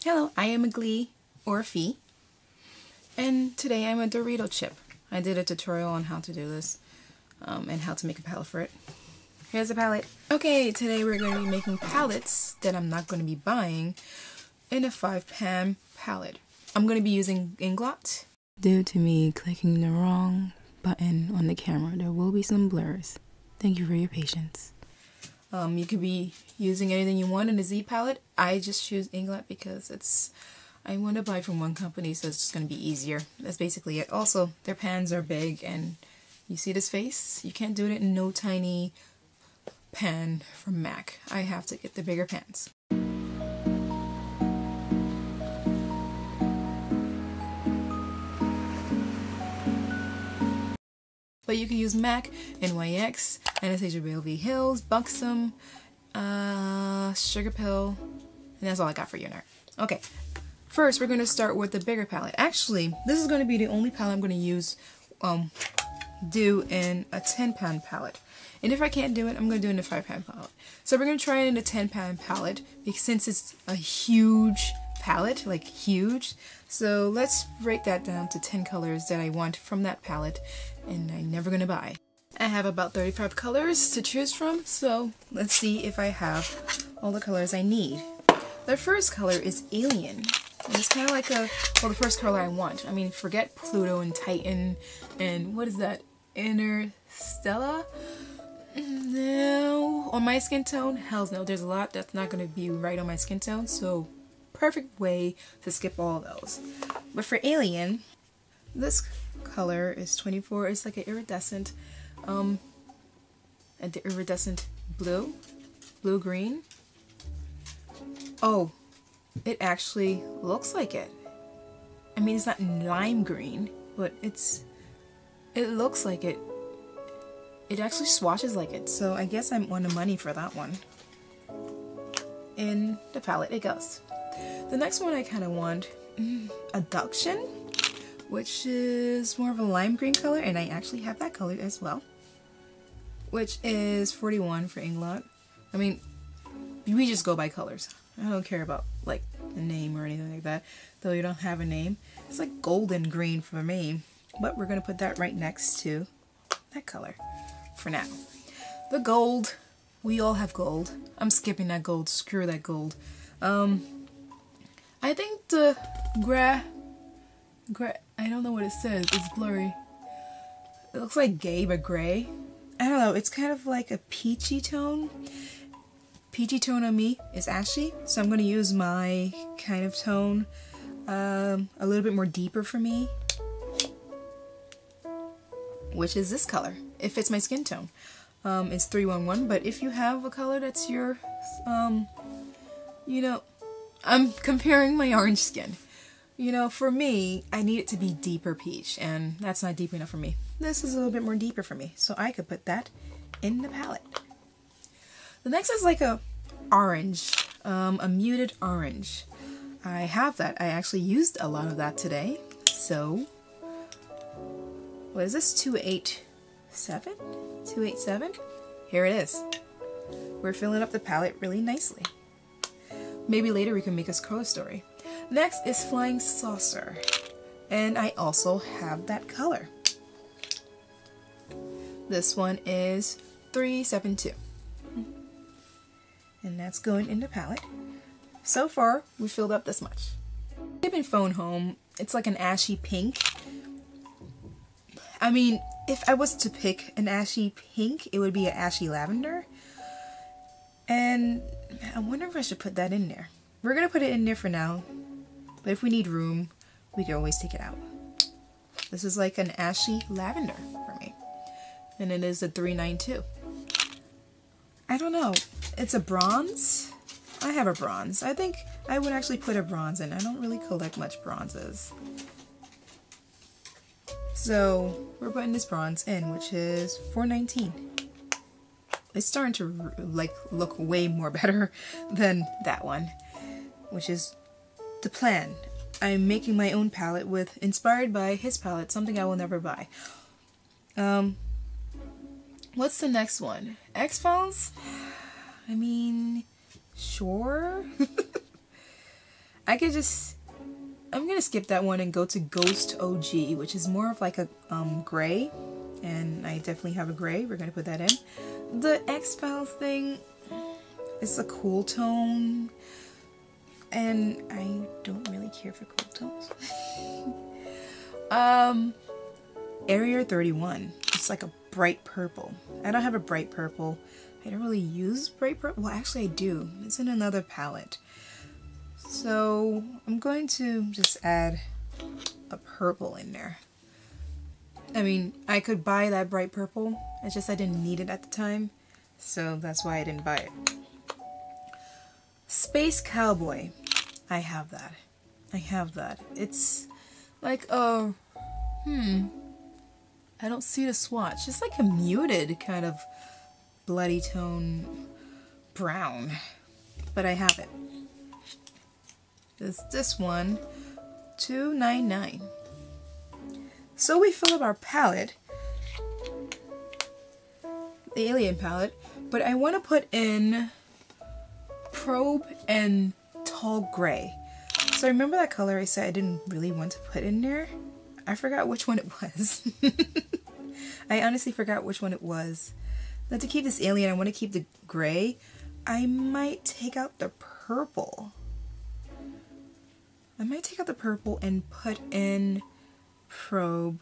Hello, I am a Glee or a Fee, and today I'm a Dorito chip. I did a tutorial on how to do this and how to make a palette for it. Here's a palette. Okay, today we're going to be making palettes that I'm not going to be buying in a 5-pan palette. I'm going to be using Inglot. Due to me clicking the wrong button on the camera, there will be some blurs. Thank you for your patience. You could be using anything you want in a Z palette. I just choose Inglot because I want to buy from one company, so it's just going to be easier. That's basically it. Also, their pans are big, and you see this face? You can't do it in no tiny pan from MAC. I have to get the bigger pans. But you can use MAC, NYX, Anastasia Beverly Hills, Buxom, Sugar Pill, and that's all I got for you now. Okay, first we're going to start with the bigger palette. Actually, this is going to be the only palette I'm going to use, do in a 10-pan palette. And if I can't do it, I'm going to do it in a 5-pan palette. So we're going to try it in a 10-pan palette, because since it's a huge palette, like huge. So let's break that down to 10 colors that I want from that palette, and I'm never gonna buy. I have about 35 colors to choose from, so let's see if I have all the colors I need. The first color is Alien. And it's kind of like the first color I want. I mean, forget Pluto and Titan and what is that? Interstellar? No. On my skin tone? Hells no. There's a lot that's not gonna be right on my skin tone, so perfect way to skip all those. But for Alien, this color is 24. It's like an iridescent, and the iridescent blue-green. Oh, it actually looks like it. I mean, it's not lime green, but it looks like it. It actually swatches like it, so I guess I'm on the money for that one. In the palette it goes. The next one I kind of want, Adduction, which is more of a lime green color, and I actually have that color as well, which is 41 for Inglot. I mean, we just go by colors. I don't care about like the name or anything like that, though you don't have a name. It's like golden green for me, but we're gonna put that right next to that color for now. The gold, we all have gold. I'm skipping that gold, screw that gold. I think the gray, I don't know what it says, it's blurry. It looks like gay but gray. I don't know, it's kind of like a peachy tone. Peachy tone on me is ashy, so I'm going to use my kind of tone a little bit more deeper for me, which is this color. It fits my skin tone. It's 311, but if you have a color that's your, you know, I'm comparing my orange skin. You know, for me, I need it to be deeper peach, and that's not deep enough for me. This is a little bit more deeper for me, so I could put that in the palette. The next is like a orange, a muted orange. I have that. I actually used a lot of that today. So, what is this? 287? 287? Here it is. We're filling up the palette really nicely. Maybe later we can make a color story. Next is Flying Saucer, and I also have that color. This one is 372, and that's going in the palette. So far, we filled up this much. Keeping Phone Home, it's like an ashy pink. I mean, if I was to pick an ashy pink, it would be an ashy lavender. And I wonder if I should put that in there. We're gonna put it in there for now, but if we need room, we can always take it out. This is like an ashy lavender for me, and it is a 392. I don't know, it's a bronze? I have a bronze. I think I would actually put a bronze in. I don't really collect much bronzes. So we're putting this bronze in, which is 419. It's starting to like look way more better than that one, which is the plan. I'm making my own palette inspired by his palette, something I will never buy. What's the next one? X-Files? I mean, sure. I'm gonna skip that one and go to Ghost OG, which is more of like a gray, and I definitely have a gray. We're gonna put that in. The X-Files thing is a cool tone, and I don't really care for cool tones. Area 31. It's like a bright purple. I don't have a bright purple. I don't really use bright purple. Well, actually I do. It's in another palette. So I'm going to just add a purple in there. I mean, I could buy that bright purple. It's just I didn't need it at the time. So that's why I didn't buy it. Space Cowboy. I have that. I have that. It's like a... I don't see the swatch. It's like a muted kind of bloody tone brown. But I have it. It's this one, $2.99. So we fill up our palette, the Alien palette, but I want to put in Probe and Tall Gray. So remember that color I said I didn't really want to put in there? I forgot which one it was. I honestly forgot which one it was. Now to keep this alien, I want to keep the gray. I might take out the purple. I might take out the purple and put in Probe.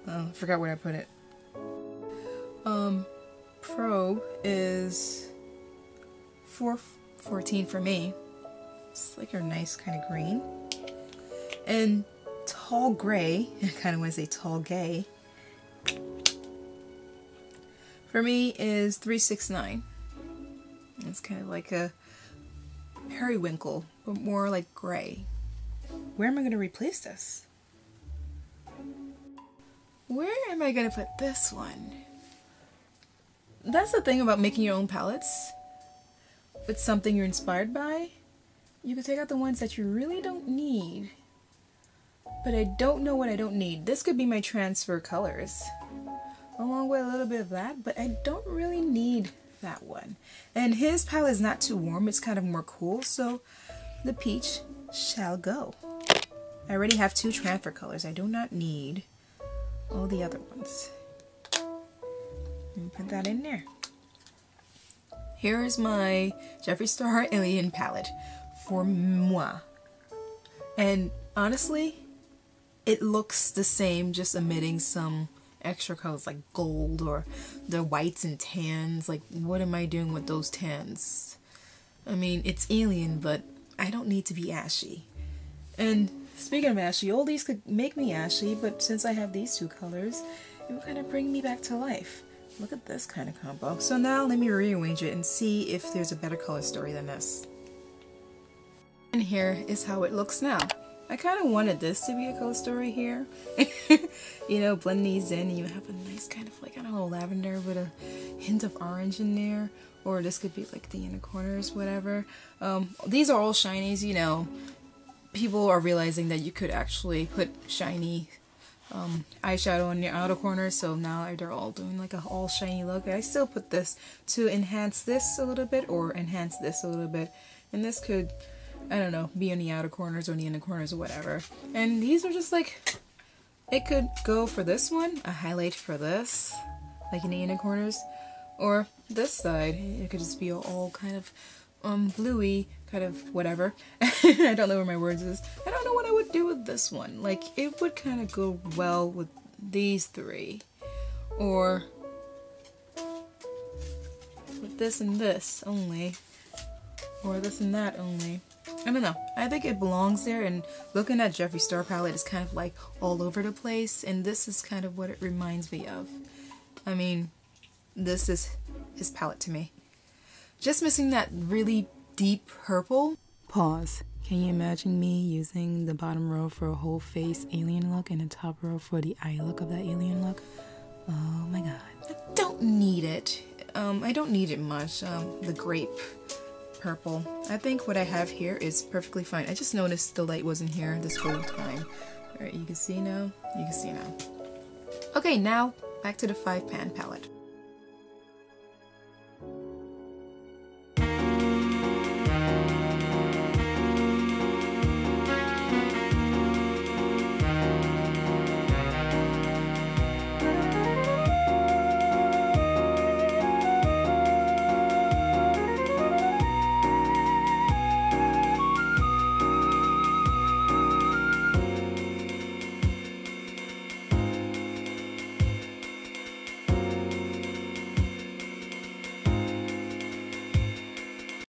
Oh, I forgot where I put it. Probe is $4.14 for me. It's like a nice kind of green. And Tall Gray, I kind of want to say Tall Gay, for me is $3.69. It's kind of like a periwinkle, but more like gray. Where am I going to replace this? Where am I going to put this one? That's the thing about making your own palettes. If it's something you're inspired by, you can take out the ones that you really don't need. But I don't know what I don't need. This could be my transfer colors, along with a little bit of that, but I don't really need that one. And his palette is not too warm, it's kind of more cool, so the peach shall go. I already have 2 transfer colors. I do not need all the other ones. Let me put that in there. Here's my Jefree Star Alien palette for moi. And honestly, it looks the same, just omitting some extra colors like gold or the whites and tans. Like, what am I doing with those tans? I mean, it's alien, but I don't need to be ashy. And speaking of ashy, all these could make me ashy, but since I have these 2 colors, it will kind of bring me back to life. Look at this kind of combo. So now let me rearrange it and see if there's a better color story than this. And here is how it looks now. I kind of wanted this to be a color story here. You know, blend these in and you have a nice kind of like, I don't know, lavender with a hint of orange in there. Or this could be like the inner corners, whatever. These are all shinies, you know. People are realizing that you could actually put shiny eyeshadow on your outer corners, so now they're all doing like a all shiny look. I still put this to enhance this a little bit or enhance this a little bit. And this could, I don't know, be on the outer corners or the inner corners or whatever. And these are just like, it could go for this one, a highlight for this, like in the inner corners, or this side, it could just be all kind of bluey, kind of whatever. I don't know where my words is. I don't know what I would do with this one. Like, it would kind of go well with these 3, or with this and this only, or this and that only. I don't know. I think it belongs there, and looking at Jefree Star palette is kind of like all over the place, and this is kind of what it reminds me of. I mean, this is his palette to me. Just missing that really deep purple. Pause. Can you imagine me using the bottom row for a whole face alien look and the top row for the eye look of that alien look? Oh my god. I don't need it. I don't need it much. The grape purple. I think what I have here is perfectly fine. I just noticed the light wasn't here this whole time. Alright, you can see now. You can see now. Okay, now back to the 5-pan palette.